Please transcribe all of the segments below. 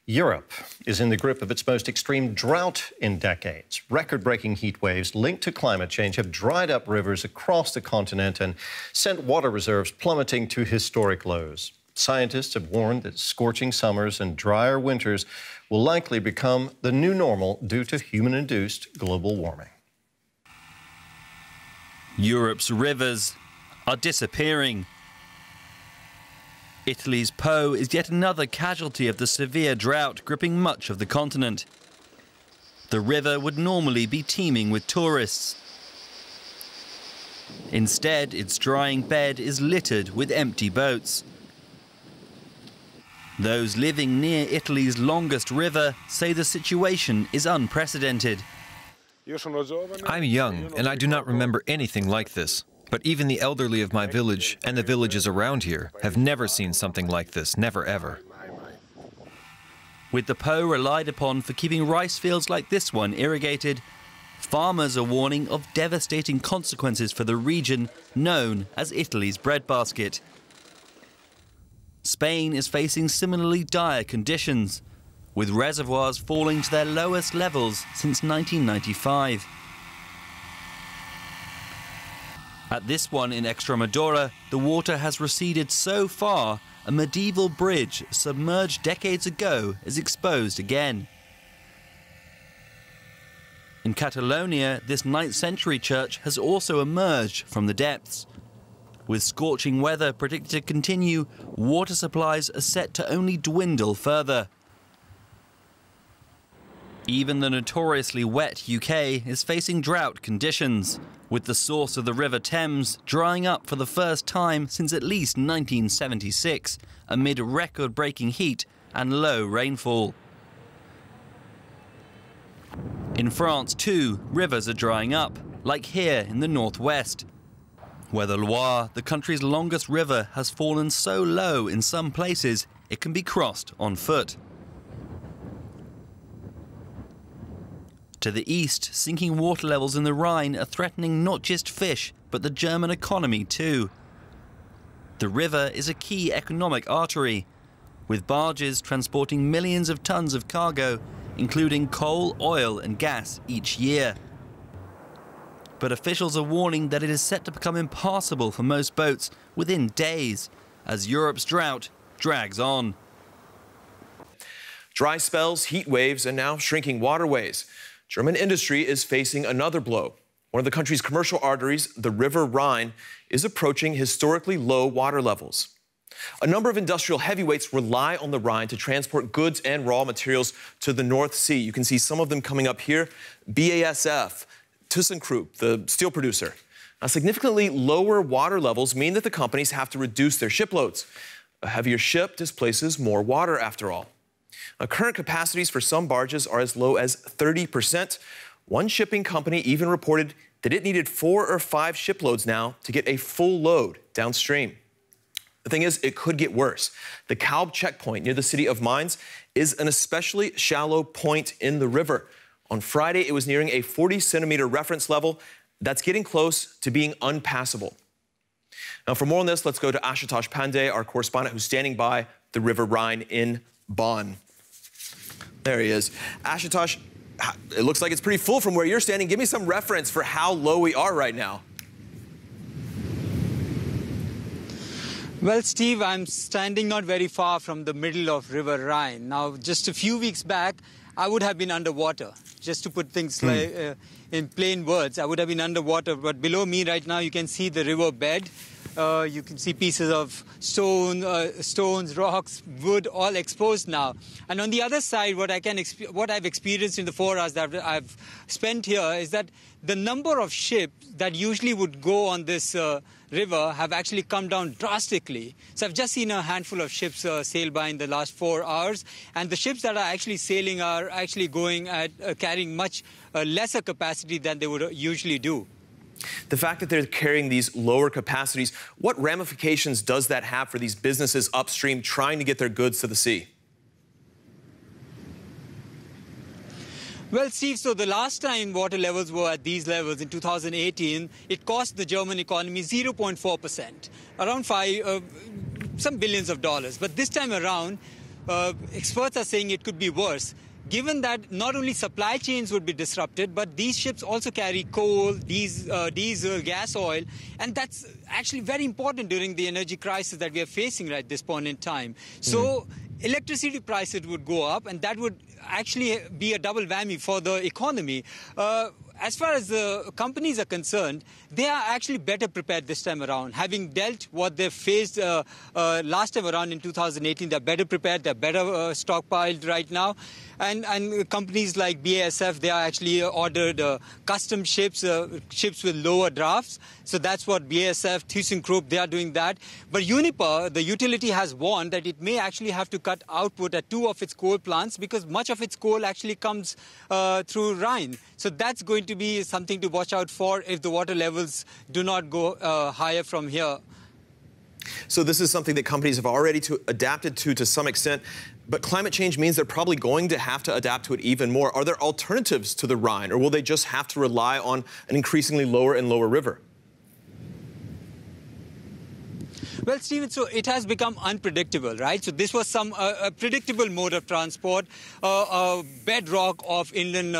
Europe is in the grip of its most extreme drought in decades. Record-breaking heat waves linked to climate change have dried up rivers across the continent and sent water reserves plummeting to historic lows. Scientists have warned that scorching summers and drier winters will likely become the new normal due to human-induced global warming. Europe's rivers are disappearing. Italy's Po is yet another casualty of the severe drought gripping much of the continent. The river would normally be teeming with tourists. Instead, its drying bed is littered with empty boats. Those living near Italy's longest river say the situation is unprecedented. I'm young and I do not remember anything like this. But even the elderly of my village and the villages around here have never seen something like this, never ever. With the Po relied upon for keeping rice fields like this one irrigated, farmers are warning of devastating consequences for the region known as Italy's breadbasket. Spain is facing similarly dire conditions, with reservoirs falling to their lowest levels since 1995. At this one in Extremadura, the water has receded so far, a medieval bridge submerged decades ago is exposed again. In Catalonia, this 9th century church has also emerged from the depths. With scorching weather predicted to continue, water supplies are set to only dwindle further. Even the notoriously wet UK is facing drought conditions, with the source of the River Thames drying up for the first time since at least 1976, amid record-breaking heat and low rainfall. In France, too, rivers are drying up, like here in the northwest, where the Loire, the country's longest river, has fallen so low in some places it can be crossed on foot. To the east, sinking water levels in the Rhine are threatening not just fish, but the German economy too. The river is a key economic artery, with barges transporting millions of tons of cargo, including coal, oil and gas each year. But officials are warning that it is set to become impassable for most boats within days, as Europe's drought drags on. Dry spells, heat waves, and now shrinking waterways. German industry is facing another blow. One of the country's commercial arteries, the River Rhine, is approaching historically low water levels. A number of industrial heavyweights rely on the Rhine to transport goods and raw materials to the North Sea. You can see some of them coming up here. BASF, ThyssenKrupp, the steel producer. Now, significantly lower water levels mean that the companies have to reduce their shiploads. A heavier ship displaces more water, after all. Current capacities for some barges are as low as 30%. One shipping company even reported that it needed 4 or 5 shiploads now to get a full load downstream. The thing is, it could get worse. The Kalb checkpoint near the city of Mainz is an especially shallow point in the river. On Friday, it was nearing a 40-centimeter reference level. That's getting close to being unpassable. Now, for more on this, let's go to Ashutosh Pandey, our correspondent who's standing by the River Rhine in Bonn. There he is. Ashutosh, it looks like it's pretty full from where you're standing. Give me some reference for how low we are right now. Well, Steve, I'm standing not very far from the middle of River Rhine. Now, just a few weeks back, I would have been underwater. Just to put things in plain words, I would have been underwater. But below me right now, you can see the river bed. You can see pieces of stones, rocks, wood, all exposed now. And on the other side, what I've experienced in the 4 hours that I've spent here is that the number of ships that usually would go on this river have actually come down drastically. So I've just seen a handful of ships sail by in the last 4 hours, and the ships that are actually sailing are actually going at carrying much lesser capacity than they would usually do. The fact that they're carrying these lower capacities, what ramifications does that have for these businesses upstream trying to get their goods to the sea? Well, Steve, so the last time water levels were at these levels in 2018, it cost the German economy 0.4%, around some billions of dollars. But this time around, experts are saying it could be worse, given that not only supply chains would be disrupted, but these ships also carry coal, diesel, gas oil, and that's actually very important during the energy crisis that we are facing at this point in time. So electricity prices would go up, and that would actually be a double whammy for the economy. As far as the companies are concerned, they are actually better prepared this time around. Having dealt what they faced last time around in 2018, they're better prepared, they're better stockpiled right now. And companies like BASF, they are actually ordered custom ships, ships with lower drafts. So that's what BASF, ThyssenKrupp, they are doing that. But Uniper, the utility, has warned that it may actually have to cut output at 2 of its coal plants because much of its coal actually comes through Rhine. So that's going to be something to watch out for if the water levels do not go higher from here. So this is something that companies have already adapted to some extent, but climate change means they're probably going to have to adapt to it even more. Are there alternatives to the Rhine, or will they just have to rely on an increasingly lower and lower river? Well, Stephen, so it has become unpredictable, right? So this was a predictable mode of transport, a bedrock of inland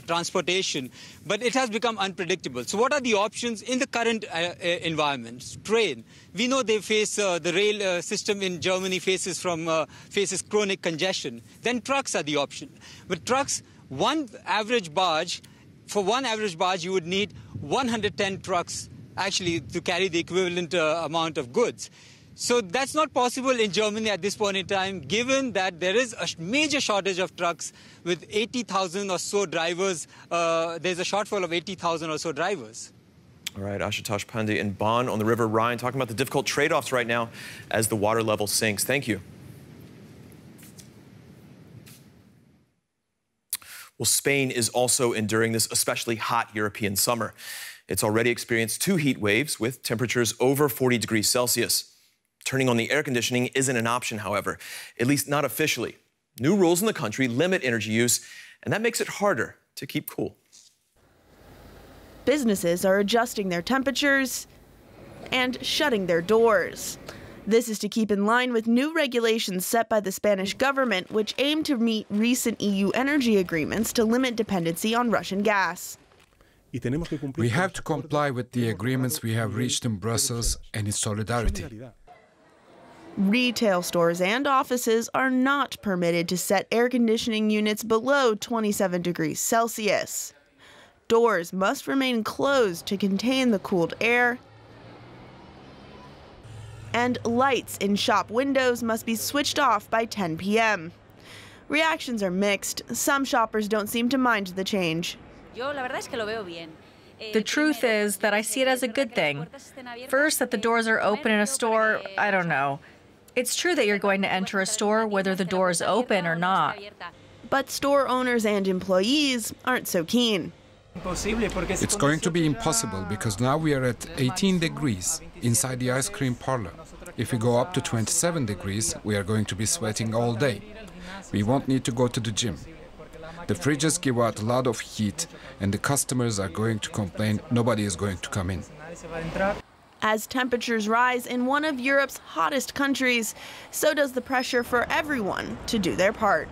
transportation, but it has become unpredictable. So what are the options in the current environment? Train. We know they face, the rail system in Germany faces chronic congestion. Then trucks are the option. But trucks, for one average barge, you would need 110 trucks actually to carry the equivalent amount of goods. So that's not possible in Germany at this point in time, given that there is a major shortage of trucks with 80,000 or so drivers. There's a shortfall of 80,000 or so drivers. All right, Ashutosh Pandey in Bonn on the River Rhine, talking about the difficult trade-offs right now as the water level sinks. Thank you. Well, Spain is also enduring this especially hot European summer. It's already experienced 2 heat waves with temperatures over 40 degrees Celsius. Turning on the air conditioning isn't an option, however, at least not officially. New rules in the country limit energy use, and that makes it harder to keep cool. Businesses are adjusting their temperatures and shutting their doors. This is to keep in line with new regulations set by the Spanish government, which aim to meet recent EU energy agreements to limit dependency on Russian gas. We have to comply with the agreements we have reached in Brussels and in solidarity. Retail stores and offices are not permitted to set air conditioning units below 27 degrees Celsius. Doors must remain closed to contain the cooled air, and lights in shop windows must be switched off by 10 p.m. Reactions are mixed. Some shoppers don't seem to mind the change. The truth is that I see it as a good thing. First, that the doors are open in a store, I don't know. It's true that you're going to enter a store whether the door is open or not. But store owners and employees aren't so keen. It's going to be impossible because now we are at 18 degrees inside the ice cream parlor. If we go up to 27 degrees, we are going to be sweating all day. We won't need to go to the gym. The fridges give out a lot of heat, and the customers are going to complain nobody is going to come in. As temperatures rise in one of Europe's hottest countries, so does the pressure for everyone to do their part.